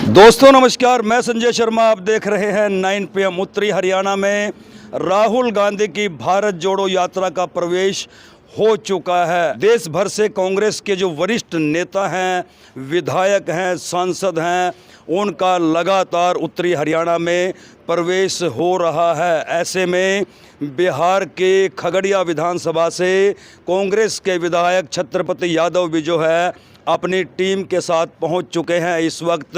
दोस्तों नमस्कार, मैं संजय शर्मा। आप देख रहे हैं 9 PM। उत्तरी हरियाणा में राहुल गांधी की भारत जोड़ो यात्रा का प्रवेश हो चुका है। देश भर से कांग्रेस के जो वरिष्ठ नेता हैं, विधायक हैं, सांसद हैं, उनका लगातार उत्तरी हरियाणा में प्रवेश हो रहा है। ऐसे में बिहार के खगड़िया विधानसभा से कांग्रेस के विधायक छत्रपति यादव भी जो है अपनी टीम के साथ पहुंच चुके हैं। इस वक्त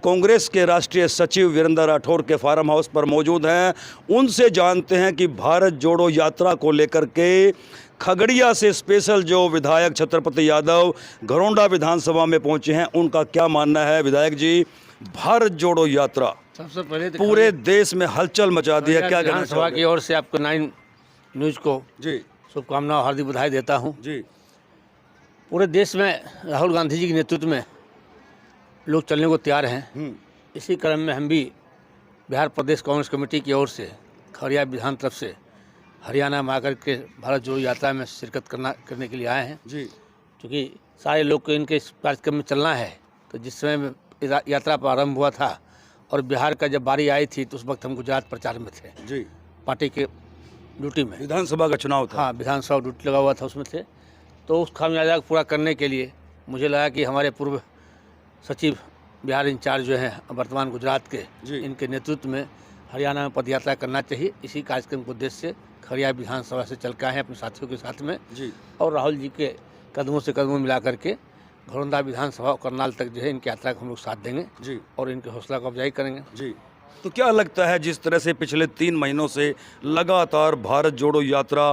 कांग्रेस के राष्ट्रीय सचिव वीरेंद्र राठौर के फार्म हाउस पर मौजूद हैं। उनसे जानते हैं कि भारत जोड़ो यात्रा को लेकर के खगड़िया से स्पेशल जो विधायक छत्रपति यादव घरौंडा विधानसभा में पहुंचे हैं, उनका क्या मानना है। विधायक जी, भारत जोड़ो यात्रा सबसे पहले पूरे देश में हलचल मचा दी है, क्या कहना विधानसभा की ओर से आपको 9 न्यूज़ को जी शुभकामनाएं, हार्दिक बधाई देता हूं। जी पूरे देश में राहुल गांधी जी के नेतृत्व में लोग चलने को तैयार हैं। इसी क्रम में हम भी बिहार प्रदेश कांग्रेस कमेटी की ओर से खगड़िया विधान तरफ से हरियाणा में आकर के भारत जोड़ो यात्रा में शिरकत करने के लिए आए हैं जी। क्योंकि सारे लोग को इनके इस कार्यक्रम में चलना है। तो जिस समय यात्रा प्रारंभ हुआ था और बिहार का जब बारी आई थी तो उस वक्त हम गुजरात प्रचार में थे जी। पार्टी के ड्यूटी में, विधानसभा का चुनाव था। हाँ, विधानसभा ड्यूटी लगा हुआ था, उसमें थे। तो उस खामियाजा को पूरा करने के लिए मुझे लगा कि हमारे पूर्व सचिव बिहार इंचार्ज जो हैं वर्तमान गुजरात के, इनके नेतृत्व में हरियाणा में पदयात्रा करना चाहिए। इसी कार्यक्रम के उद्देश्य से खगड़िया विधानसभा से चल के आए हैं अपने साथियों के साथ में जी। और राहुल जी के कदमों से कदमों मिला करके घरौंडा विधानसभा और करनाल तक जो है इनकी यात्रा को हम लोग साथ देंगे जी और इनके हौसला को अफजाई करेंगे जी। तो क्या लगता है, जिस तरह से पिछले 3 महीनों से लगातार भारत जोड़ो यात्रा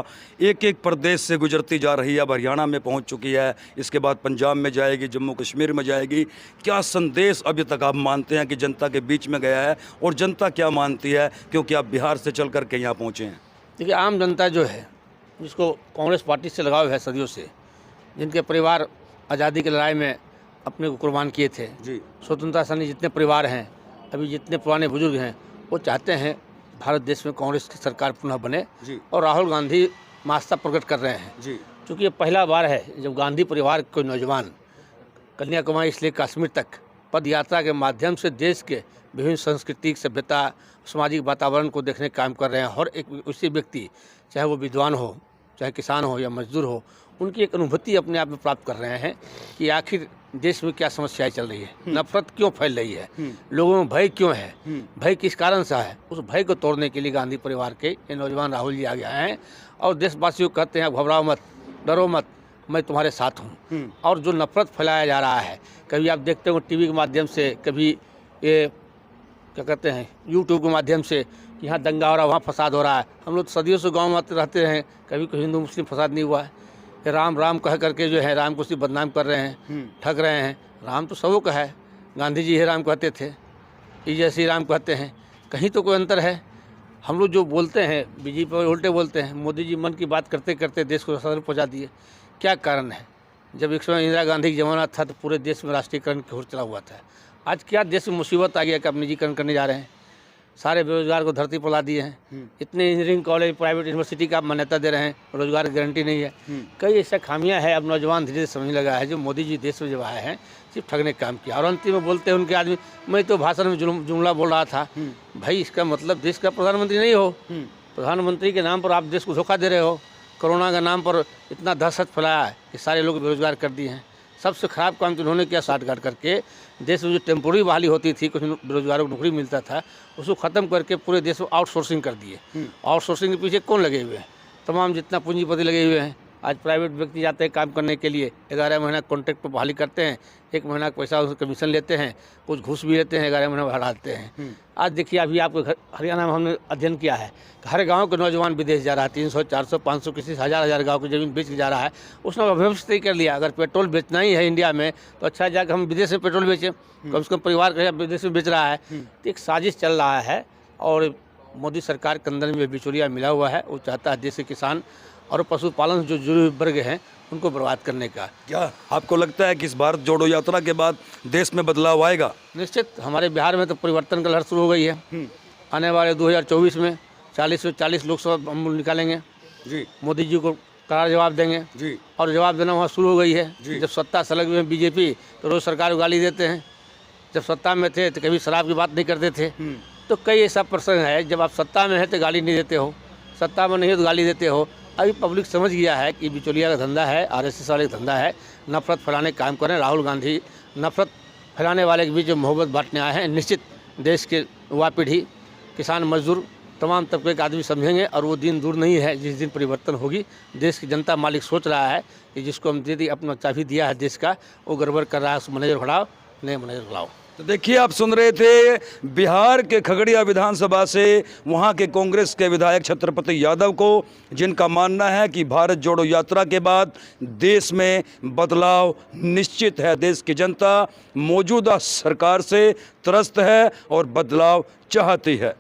एक एक प्रदेश से गुजरती जा रही है, अब हरियाणा में पहुंच चुकी है, इसके बाद पंजाब में जाएगी, जम्मू कश्मीर में जाएगी, क्या संदेश अभी तक आप मानते हैं कि जनता के बीच में गया है और जनता क्या मानती है, क्योंकि आप बिहार से चल करके यहाँ पहुँचे हैं? देखिए, आम जनता जो है जिसको कांग्रेस पार्टी से लगाव है सदियों से, जिनके परिवार आज़ादी की लड़ाई में अपने को कुर्बान किए थे जी। स्वतंत्रता सेनानी जितने परिवार हैं, अभी जितने पुराने बुजुर्ग हैं, वो चाहते हैं भारत देश में कांग्रेस की सरकार पुनः बने जी। और राहुल गांधी आस्था प्रकट कर रहे हैं जी। क्योंकि ये पहला बार है जब गांधी परिवार के नौजवान कन्याकुमारी से लेकर कश्मीर तक पद यात्रा के माध्यम से देश के विभिन्न सांस्कृतिक, सभ्यता, सामाजिक वातावरण को देखने का काम कर रहे हैं। हर एक उसी व्यक्ति, चाहे वो विद्वान हो, चाहे किसान हो या मजदूर हो, उनकी एक अनुभूति अपने आप में प्राप्त कर रहे हैं कि आखिर देश में क्या समस्याएं चल रही है, नफरत क्यों फैल रही है, लोगों में भय क्यों है, भय किस कारण से है। उस भय को तोड़ने के लिए गांधी परिवार के ये नौजवान राहुल जी आगे आए हैं और देशवासियों को कहते हैं, घबराओ मत, डरो मत, मैं तुम्हारे साथ हूँ। और जो नफरत फैलाया जा रहा है, कभी आप देखते हो टीवी के माध्यम से, कभी ये क्या कहते हैं यूट्यूब के माध्यम से, यहाँ दंगा हो रहा है, वहाँ फसाद हो रहा है। हम लोग सदियों से गाँव में रहते हैं, कभी कोई हिंदू मुस्लिम फसाद नहीं हुआ है। राम राम कह करके जो है राम को सिर्फ बदनाम कर रहे हैं, ठग रहे हैं। राम तो सबों का है, गांधी जी ही राम कहते थे, ये जैसे राम कहते हैं, कहीं तो कोई अंतर है। हम लोग जो बोलते हैं बीजेपी पर उल्टे बोलते हैं। मोदी जी मन की बात करते करते देश को सदर पहुँचा दिए। क्या कारण है? जब एक समय इंदिरा गांधी का जमाना था तो पूरे देश में राष्ट्रीयकरण की ओर चला हुआ था। आज क्या देश में मुसीबत आ गया कि आप निजीकरण करने जा रहे हैं, सारे बेरोजगार को धरती पर ला दिए हैं। इतने इंजीनियरिंग कॉलेज, प्राइवेट यूनिवर्सिटी का आप मान्यता दे रहे हैं, रोजगार की गारंटी नहीं है। कई ऐसा खामियां है। अब नौजवान धीरे धीरे समझने लगा है जो मोदी जी देश में जब आए हैं सिर्फ ठगने का काम किया। और अंतिम में बोलते हैं उनके आदमी, मैं तो भाषण में जुमला बोल रहा था। भाई, इसका मतलब देश का प्रधानमंत्री नहीं हो, प्रधानमंत्री के नाम पर आप देश को धोखा दे रहे हो। कोरोना के नाम पर इतना दहशत फैलाया है कि सारे लोग बेरोजगार कर दिए हैं। सबसे ख़राब काम तो उन्होंने किया, साठगांठ करके देश में जो टेम्पोररी बहाली होती थी, कुछ बेरोजगारों को नौकरी मिलता था, उसको ख़त्म करके पूरे देश में आउटसोर्सिंग कर दिए। आउटसोर्सिंग के पीछे कौन लगे हुए हैं? तमाम जितना पूंजीपति लगे हुए हैं। आज प्राइवेट व्यक्ति जाते हैं काम करने के लिए, 11 महीना कॉन्ट्रैक्ट पर बहाली करते हैं, 1 महीना पैसा उसको कमीशन लेते हैं, कुछ घूस भी लेते हैं, 11 महीना बढ़ा देते हैं। आज देखिए, अभी आपको हरियाणा में हमने अध्ययन किया है कि हर गांव के नौजवान विदेश जा रहा है। 300, 400, 500, किसी 1000 गाँव की ज़मीन बेच के जा रहा है। उसने अव्यवस्थित ही कर लिया, अगर पेट्रोल बेचना ही है इंडिया में तो अच्छा जाकर हम विदेश में पेट्रोल बेचें, कम से कम परिवार का विदेश में बेच रहा है। तो एक साजिश चल रहा है और मोदी सरकार के अंदर में बिचौलिया मिला हुआ है। वो चाहता है देश के किसान और पशुपालन जो जुड़े वर्ग हैं उनको बर्बाद करने का। क्या आपको लगता है कि इस भारत जोड़ो यात्रा के बाद देश में बदलाव आएगा? निश्चित, हमारे बिहार में तो परिवर्तन का लहर शुरू हो गई है। आने वाले 2024 में 40 से 40 लोकसभा हम निकालेंगे जी। मोदी जी को करार जवाब देंगे जी। और जवाब देना वहाँ शुरू हो गई है। जब सत्ता सलग में बीजेपी तो रोज सरकार को गाली देते हैं, जब सत्ता में थे तो कभी शराब की बात नहीं करते थे। तो कई ऐसा प्रसंग है, जब आप सत्ता में है तो गाली नहीं देते हो, सत्ता में नहीं हो तो गाली देते हो। अभी पब्लिक समझ गया है कि बिचौलिया का धंधा है, आरएसएस वाले का धंधा है, नफरत फैलाने का काम कर रहे हैं। राहुल गांधी नफरत फैलाने वाले के बीच जो मोहब्बत बांटने आए हैं, निश्चित देश के युवा पीढ़ी, किसान, मजदूर, तमाम तबके के आदमी समझेंगे और वो दिन दूर नहीं है जिस दिन परिवर्तन होगी। देश की जनता, मालिक सोच रहा है कि जिसको हम दे दी, अपना चाबी दिया है देश का, वो गड़बड़ कर रहा है, उस मैनेजर हटाओ, नए मैनेजर लाओ। तो देखिए, आप सुन रहे थे बिहार के खगड़िया विधानसभा से वहां के कांग्रेस के विधायक छत्रपति यादव को, जिनका मानना है कि भारत जोड़ो यात्रा के बाद देश में बदलाव निश्चित है। देश की जनता मौजूदा सरकार से त्रस्त है और बदलाव चाहती है।